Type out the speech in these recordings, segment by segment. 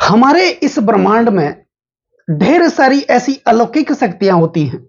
हमारे इस ब्रह्मांड में ढेर सारी ऐसी अलौकिक शक्तियां होती हैं,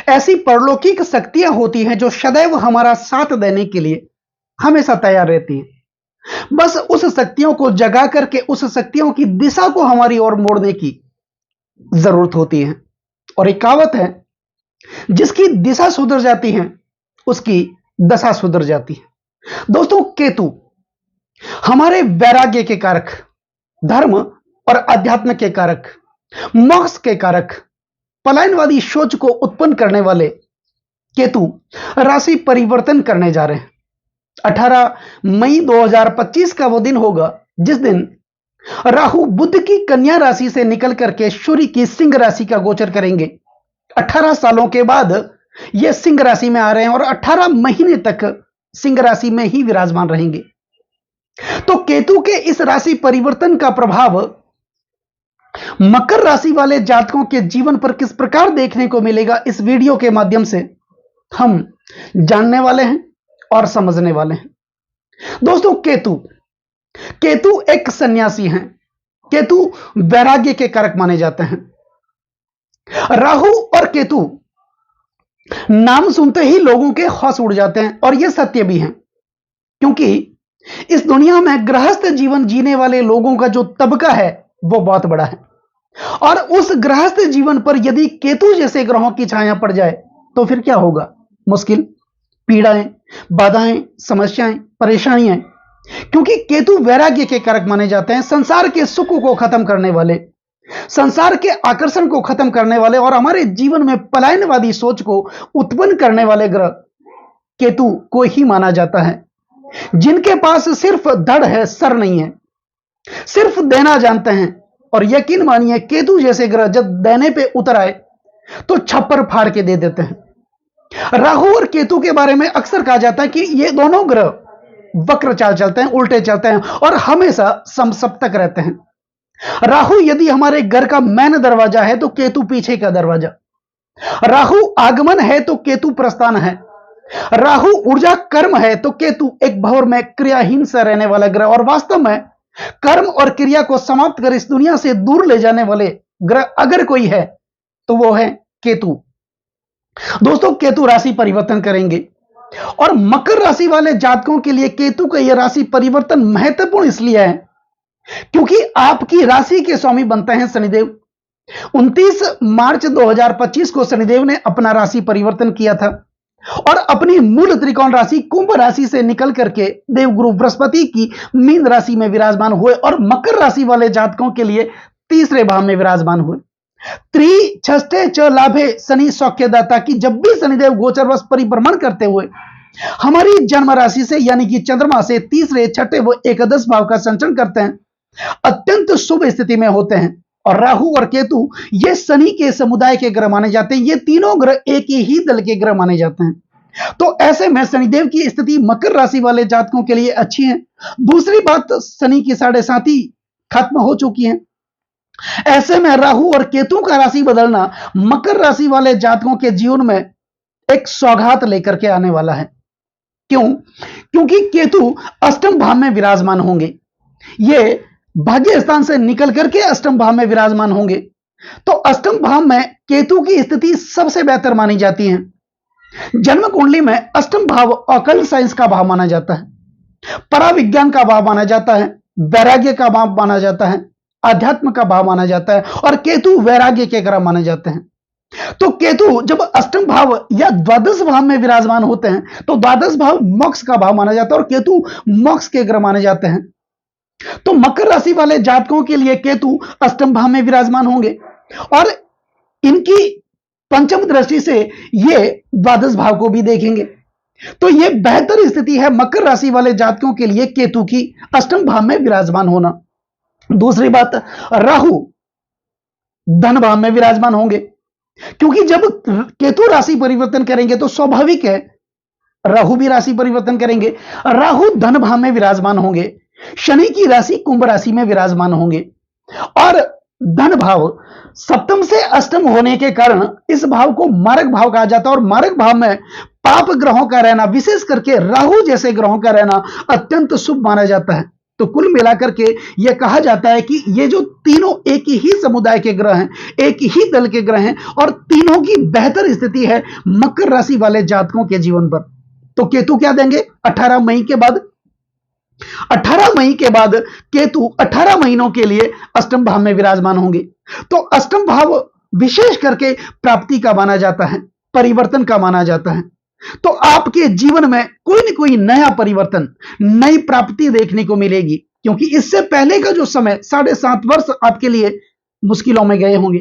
ऐसी परलौकिक शक्तियां होती हैं जो सदैव हमारा साथ देने के लिए हमेशा तैयार रहती हैं। बस उस शक्तियों को जगा करके उस शक्तियों की दिशा को हमारी ओर मोड़ने की जरूरत होती है। और एक कहावत है, जिसकी दिशा सुधर जाती है उसकी दशा सुधर जाती है। दोस्तों, केतु हमारे वैराग्य के कारक, धर्म और अध्यात्म के कारक, मोक्ष के कारक, पलायनवादी सोच को उत्पन्न करने वाले केतु राशि परिवर्तन करने जा रहे हैं। 18 मई 2025 का वो दिन होगा जिस दिन राहु बुध की कन्या राशि से निकल करके सूर्य की सिंह राशि का गोचर करेंगे। 18 सालों के बाद ये सिंह राशि में आ रहे हैं और 18 महीने तक सिंह राशि में ही विराजमान रहेंगे। तो केतु के इस राशि परिवर्तन का प्रभाव मकर राशि वाले जातकों के जीवन पर किस प्रकार देखने को मिलेगा, इस वीडियो के माध्यम से हम जानने वाले हैं और समझने वाले हैं। दोस्तों, केतु एक सन्यासी हैं। केतु वैराग्य के कारक माने जाते हैं। राहु और केतु नाम सुनते ही लोगों के होश उड़ जाते हैं और यह सत्य भी है, क्योंकि इस दुनिया में गृहस्थ जीवन जीने वाले लोगों का जो तबका है वो बहुत बड़ा है। और उस गृहस्थ जीवन पर यदि केतु जैसे ग्रहों की छाया पड़ जाए तो फिर क्या होगा? मुश्किल, पीड़ाएं, बाधाएं, समस्याएं, परेशानियां। क्योंकि केतु वैराग्य के कारक माने जाते हैं। संसार के सुख को खत्म करने वाले, संसार के आकर्षण को खत्म करने वाले और हमारे जीवन में पलायनवादी सोच को उत्पन्न करने वाले ग्रह केतु को ही माना जाता है। जिनके पास सिर्फ धड़ है, सर नहीं है, सिर्फ देना जानते हैं। और यकीन मानिए, केतु जैसे ग्रह जब देने पे उतर आए तो छप्पर फाड़ के दे देते हैं। राहु और केतु के बारे में अक्सर कहा जाता है कि ये दोनों ग्रह वक्र चाल चलते हैं, उल्टे चलते हैं और हमेशा समसप्तक रहते हैं। राहु यदि हमारे घर का मेन दरवाजा है तो केतु पीछे का दरवाजा। राहु आगमन है तो केतु प्रस्थान है। राहु ऊर्जा कर्म है तो केतु एक भंवर में क्रियाहीन से रहने वाला ग्रह और वास्तव में कर्म और क्रिया को समाप्त कर इस दुनिया से दूर ले जाने वाले ग्रह अगर कोई है तो वो है केतु। दोस्तों, केतु राशि परिवर्तन करेंगे और मकर राशि वाले जातकों के लिए केतु का यह राशि परिवर्तन महत्वपूर्ण इसलिए है क्योंकि आपकी राशि के स्वामी बनते हैं शनिदेव। 29 मार्च 2025 को शनिदेव ने अपना राशि परिवर्तन किया था और अपनी मूल त्रिकोण राशि कुंभ राशि से निकल करके देवगुरु बृहस्पति की मीन राशि में विराजमान हुए और मकर राशि वाले जातकों के लिए तीसरे भाव में विराजमान हुए। त्रि छष्टे च लाभे शनि सौख्यदाता की जब भी शनिदेव गोचरवश परिभ्रमण करते हुए हमारी जन्म राशि से यानी कि चंद्रमा से तीसरे, छठे व एकादश भाव का संचरण करते हैं, अत्यंत शुभ स्थिति में होते हैं। और राहु और केतु ये शनि के समुदाय के ग्रह माने जाते हैं। ये तीनों ग्रह एक ही दल के ग्रह माने जाते हैं। तो ऐसे में शनिदेव की स्थिति मकर राशि वाले जातकों के लिए अच्छी है। दूसरी बात, शनि की 7.5 खत्म हो चुकी है। ऐसे में राहु और केतु का राशि बदलना मकर राशि वाले जातकों के जीवन में एक सौगात लेकर के आने वाला है। क्यों? क्योंकि केतु अष्टम भाव में विराजमान होंगे। ये भाग्य स्थान से निकल करके अष्टम भाव में विराजमान होंगे। तो अष्टम भाव में केतु की स्थिति सबसे बेहतर मानी जाती है। जन्म कुंडली में अष्टम भाव ऑकल्ट साइंस का भाव माना जाता है, पराविज्ञान का भाव माना जाता है, वैराग्य का भाव माना जाता है, अध्यात्म का भाव माना जाता है और केतु वैराग्य के ग्रह माने जाते हैं। तो केतु जब अष्टम भाव या द्वादश भाव में विराजमान होते हैं तो द्वादश भाव मोक्ष का भाव माना जाता है और केतु मोक्ष के ग्रह माने जाते हैं। तो मकर राशि वाले जातकों के लिए केतु अष्टम भाव में विराजमान होंगे और इनकी पंचम दृष्टि से ये द्वादश भाव को भी देखेंगे। तो ये बेहतर स्थिति है मकर राशि वाले जातकों के लिए केतु की अष्टम भाव में विराजमान होना। दूसरी बात, राहु धन भाव में विराजमान होंगे, क्योंकि जब केतु राशि परिवर्तन करेंगे तो स्वाभाविक है राहु भी राशि परिवर्तन करेंगे। राहु धन भाव में विराजमान होंगे, शनि की राशि कुंभ राशि में विराजमान होंगे और धन भाव सप्तम से अष्टम होने के कारण इस भाव को मारक भाव कहा जाता है और मारक भाव में पाप ग्रहों का रहना, विशेष करके राहु जैसे ग्रहों का रहना अत्यंत शुभ माना जाता है। तो कुल मिलाकर के यह कहा जाता है कि ये जो तीनों एक ही समुदाय के ग्रह हैं, एक ही दल के ग्रह हैं, और तीनों की बेहतर स्थिति है मकर राशि वाले जातकों के जीवन पर। तो केतु क्या देंगे 18 मई के बाद? 18 मई के बाद केतु 18 महीनों के लिए अष्टम भाव में विराजमान होंगे। तो अष्टम भाव विशेष करके प्राप्ति का माना जाता है, परिवर्तन का माना जाता है। तो आपके जीवन में कोई न कोई नया परिवर्तन, नई प्राप्ति देखने को मिलेगी, क्योंकि इससे पहले का जो समय 7.5 वर्ष आपके लिए मुश्किलों में गए होंगे,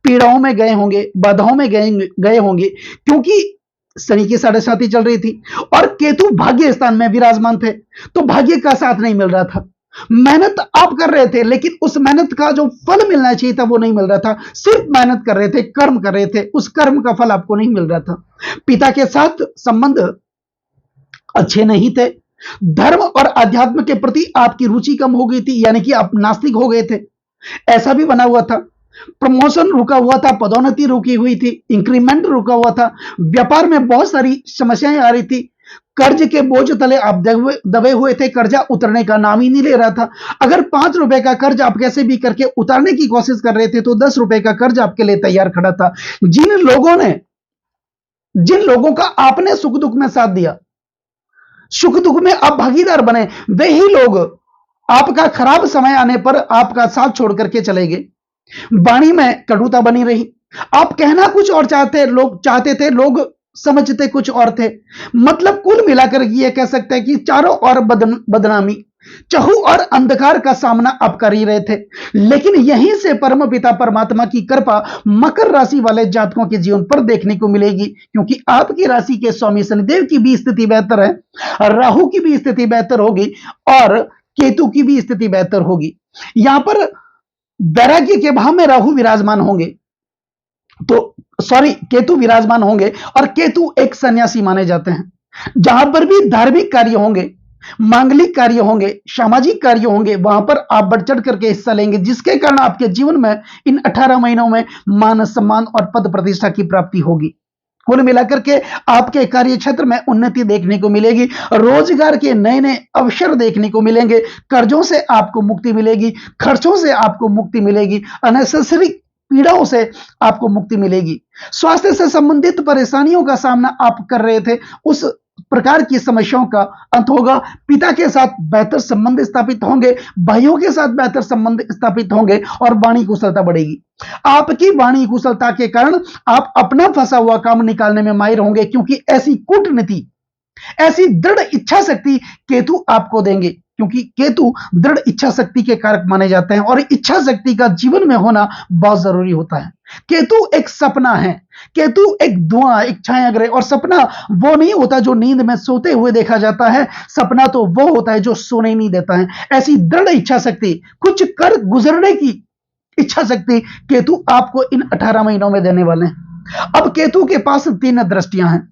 पीड़ाओं में गए होंगे, बाधाओं में गए होंगे, क्योंकि शनि की 7.5 चल रही थी और केतु भाग्य स्थान में विराजमान थे, तो भाग्य का साथ नहीं मिल रहा था। मेहनत आप कर रहे थे, लेकिन उस मेहनत का जो फल मिलना चाहिए था वो नहीं मिल रहा था। सिर्फ मेहनत कर रहे थे, कर्म कर रहे थे, उस कर्म का फल आपको नहीं मिल रहा था। पिता के साथ संबंध अच्छे नहीं थे। धर्म और अध्यात्म के प्रति आपकी रुचि कम हो गई थी, यानी कि आप नास्तिक हो गए थे, ऐसा भी बना हुआ था। प्रमोशन रुका हुआ था, पदोन्नति रुकी हुई थी, इंक्रीमेंट रुका हुआ था, व्यापार में बहुत सारी समस्याएं आ रही थी, कर्ज के बोझ तले आप दबे हुए थे, कर्जा उतरने का नाम ही नहीं ले रहा था। अगर 5 रुपए का कर्ज आप कैसे भी करके उतारने की कोशिश कर रहे थे, तो 10 रुपए का कर्ज आपके लिए तैयार खड़ा था। जिन लोगों का आपने सुख दुख में साथ दिया, सुख दुख में आप भागीदार बने, वे ही लोग आपका खराब समय आने पर आपका साथ छोड़ करके चले गए। वाणी में कटुता बनी रही, आप कहना कुछ और चाहते थे, लोग समझते कुछ और थे। मतलब कुल मिलाकर ये कह सकते हैं कि चारों ओर बदनामी, चहु और अंधकार का सामना आप कर ही रहे थे। लेकिन यहीं से परम पिता परमात्मा की कृपा मकर राशि वाले जातकों के जीवन पर देखने को मिलेगी, क्योंकि आपकी राशि के स्वामी शनिदेव की भी स्थिति बेहतर है, राहु की भी स्थिति बेहतर होगी और केतु की भी स्थिति बेहतर होगी। यहां पर वैराग्य के भाव में राहु विराजमान होंगे, तो केतु विराजमान होंगे, और केतु एक सन्यासी माने जाते हैं। जहां पर भी धार्मिक कार्य होंगे, मांगलिक कार्य होंगे, सामाजिक कार्य होंगे, वहां पर आप बढ़ चढ़ करके हिस्सा लेंगे, जिसके कारण आपके जीवन में इन 18 महीनों में मान सम्मान और पद प्रतिष्ठा की प्राप्ति होगी। कुल मिलाकर के आपके कार्य क्षेत्र में उन्नति देखने को मिलेगी, रोजगार के नए नए अवसर देखने को मिलेंगे, कर्जों से आपको मुक्ति मिलेगी, खर्चों से आपको मुक्ति मिलेगी, अननेसेसरी पीड़ाओं से आपको मुक्ति मिलेगी। स्वास्थ्य से संबंधित परेशानियों का सामना आप कर रहे थे, उस प्रकार की समस्याओं का अंत होगा। पिता के साथ बेहतर संबंध स्थापित होंगे, भाइयों के साथ बेहतर संबंध स्थापित होंगे और वाणी कुशलता बढ़ेगी। आपकी वाणी कुशलता के कारण आप अपना फंसा हुआ काम निकालने में माहिर होंगे, क्योंकि ऐसी कूटनीति, ऐसी दृढ़ इच्छा शक्ति केतु आपको देंगे, क्योंकि केतु दृढ़ इच्छा शक्ति के कारक माने जाते हैं और इच्छा शक्ति का जीवन में होना बहुत जरूरी होता है। केतु एक सपना है, केतु एक धुआं, एक छायाग्रह, और सपना वो नहीं होता जो नींद में सोते हुए देखा जाता है, सपना तो वो होता है जो सोने नहीं देता है। ऐसी दृढ़ इच्छा शक्ति, कुछ कर गुजरने की इच्छा शक्ति केतु आपको इन 18 महीनों में देने वाले हैं। अब केतु के पास 3 दृष्टियां हैं।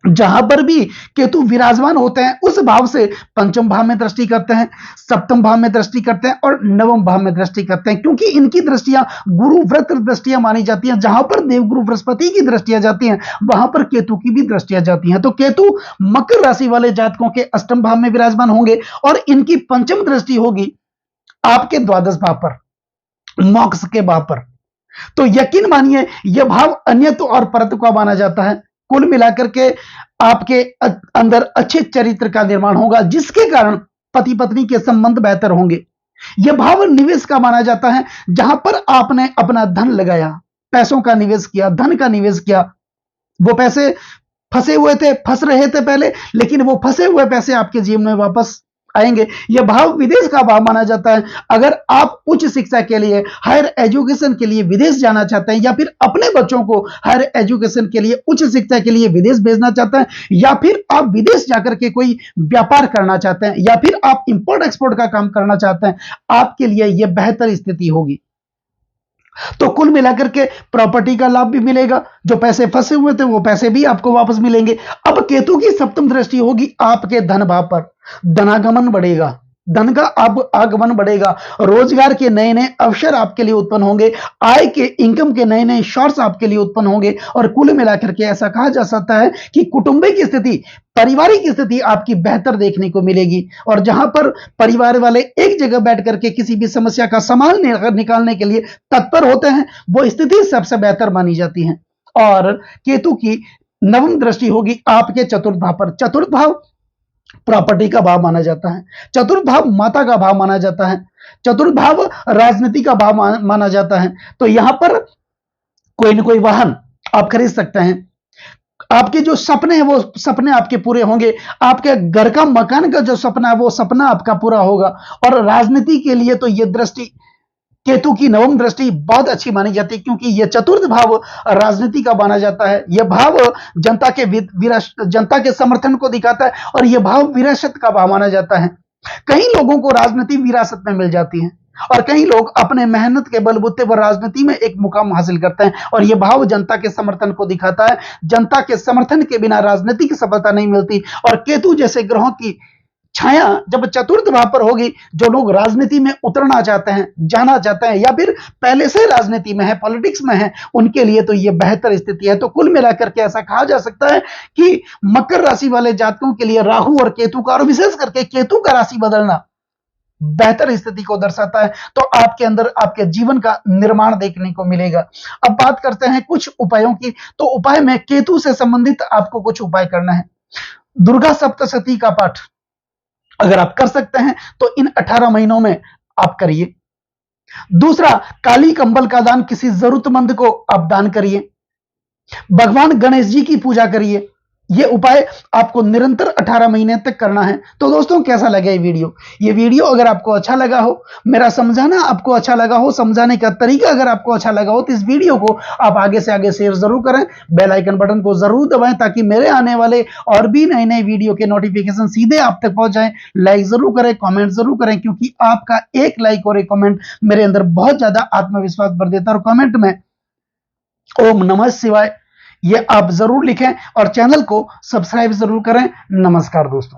जहां पर भी केतु विराजमान होते हैं, उस भाव से पंचम भाव में दृष्टि करते हैं, सप्तम भाव में दृष्टि करते हैं और नवम भाव में दृष्टि करते हैं, क्योंकि इनकी दृष्टियां गुरु व्रत दृष्टियां मानी जाती हैं। जहां पर देवगुरु बृहस्पति की दृष्टियां जाती हैं, वहां पर केतु की भी दृष्टियां जाती हैं। तो केतु मकर राशि वाले जातकों के अष्टम भाव में विराजमान होंगे और इनकी पंचम दृष्टि होगी आपके द्वादश भाव पर, मोक्ष के भाव पर। तो यकीन मानिए यह भाव अन्यत्व और परत्व का माना जाता है। कुल मिलाकर के आपके अंदर अच्छे चरित्र का निर्माण होगा, जिसके कारण पति पत्नी के संबंध बेहतर होंगे। यह भाव निवेश का माना जाता है, जहां पर आपने अपना धन लगाया, पैसों का निवेश किया, धन का निवेश किया, वो पैसे फंसे हुए थे, फंस रहे थे पहले, लेकिन वो फंसे हुए पैसे आपके जीवन में वापस आएंगे। यह भाव विदेश का भाव माना जाता है। अगर आप उच्च शिक्षा के लिए, हायर एजुकेशन के लिए विदेश जाना चाहते हैं, या फिर अपने बच्चों को हायर एजुकेशन के लिए, उच्च शिक्षा के लिए विदेश भेजना चाहते हैं, या फिर आप विदेश जाकर के कोई व्यापार करना चाहते हैं, या फिर आप इंपोर्ट एक्सपोर्ट का काम करना चाहते हैं, आपके लिए यह बेहतर स्थिति होगी। तो कुल मिलाकर के प्रॉपर्टी का लाभ भी मिलेगा, जो पैसे फंसे हुए थे वो पैसे भी आपको वापस मिलेंगे। अब केतु की सप्तम दृष्टि होगी आपके धन भाव पर, धनागमन बढ़ेगा, धन का अब आगमन बढ़ेगा, रोजगार के नए नए अवसर आपके लिए उत्पन्न होंगे, आय के इनकम के नए नए सोर्स आपके लिए उत्पन्न होंगे। और कुल मिलाकर के ऐसा कहा जा सकता है कि कौटुंबिक स्थिति, पारिवारिक स्थिति आपकी बेहतर देखने को मिलेगी। और जहां पर परिवार वाले एक जगह बैठ करके किसी भी समस्या का समाधान निकालने के लिए तत्पर होते हैं, वो स्थिति सबसे बेहतर मानी जाती है। और केतु की नवम दृष्टि होगी आपके चतुर्थ भाव पर। चतुर्थ भाव प्रॉपर्टी का भाव माना जाता है, चतुर्थ भाव माता का भाव माना जाता है, चतुर्थ भाव राजनीति का भाव माना जाता है। तो यहां पर कोई ना कोई वाहन आप खरीद सकते हैं, आपके जो सपने हैं वो सपने आपके पूरे होंगे, आपके घर का मकान का जो सपना है वो सपना आपका पूरा होगा। और राजनीति के लिए तो यह दृष्टि, केतु की नवम दृष्टि बहुत अच्छी मानी जाती है, क्योंकि यह चतुर्थ भाव राजनीति का माना जाता है। यह भाव जनता के समर्थन को दिखाता है, और यह भाव विरासत का भाव माना जाता है। कई लोगों को राजनीति विरासत में मिल जाती है, और कई लोग अपने मेहनत के बलबूते पर राजनीति में एक मुकाम हासिल करते हैं। और यह भाव जनता के समर्थन को दिखाता है। जनता के समर्थन के बिना राजनीतिक सफलता नहीं मिलती। और केतु जैसे ग्रहों की छाया जब चतुर्थ भाव पर होगी, जो लोग राजनीति में उतरना चाहते हैं, जाना चाहते हैं, या फिर पहले से राजनीति में है, पॉलिटिक्स में है, उनके लिए तो यह बेहतर स्थिति है। तो कुल मिलाकर के ऐसा कहा जा सकता है कि मकर राशि वाले जातकों के लिए राहु और केतु का, और विशेष करके केतु का राशि बदलना बेहतर स्थिति को दर्शाता है। तो आपके अंदर आपके जीवन का निर्माण देखने को मिलेगा। अब बात करते हैं कुछ उपायों की। तो उपाय में केतु से संबंधित आपको कुछ उपाय करना है। दुर्गा सप्तशती का पाठ अगर आप कर सकते हैं तो इन 18 महीनों में आप करिए। दूसरा, काली कंबल का दान किसी जरूरतमंद को आप दान करिए। भगवान गणेश जी की पूजा करिए। यह उपाय आपको निरंतर 18 महीने तक करना है। तो दोस्तों, कैसा लगा ये वीडियो अगर आपको अच्छा लगा हो, मेरा समझाना आपको अच्छा लगा हो, समझाने का तरीका अगर आपको अच्छा लगा हो, तो इस वीडियो को आप आगे से आगे शेयर जरूर करें, बेल आइकन बटन को जरूर दबाएं, ताकि मेरे आने वाले और भी नए नए वीडियो के नोटिफिकेशन सीधे आप तक पहुंच जाएं। लाइक जरूर करें, कमेंट जरूर करें, क्योंकि आपका एक लाइक और एक कमेंट मेरे अंदर बहुत ज्यादा आत्मविश्वास भर देता है। और कमेंट में ओम नमः शिवाय ये आप जरूर लिखें, और चैनल को सब्सक्राइब जरूर करें। नमस्कार दोस्तों।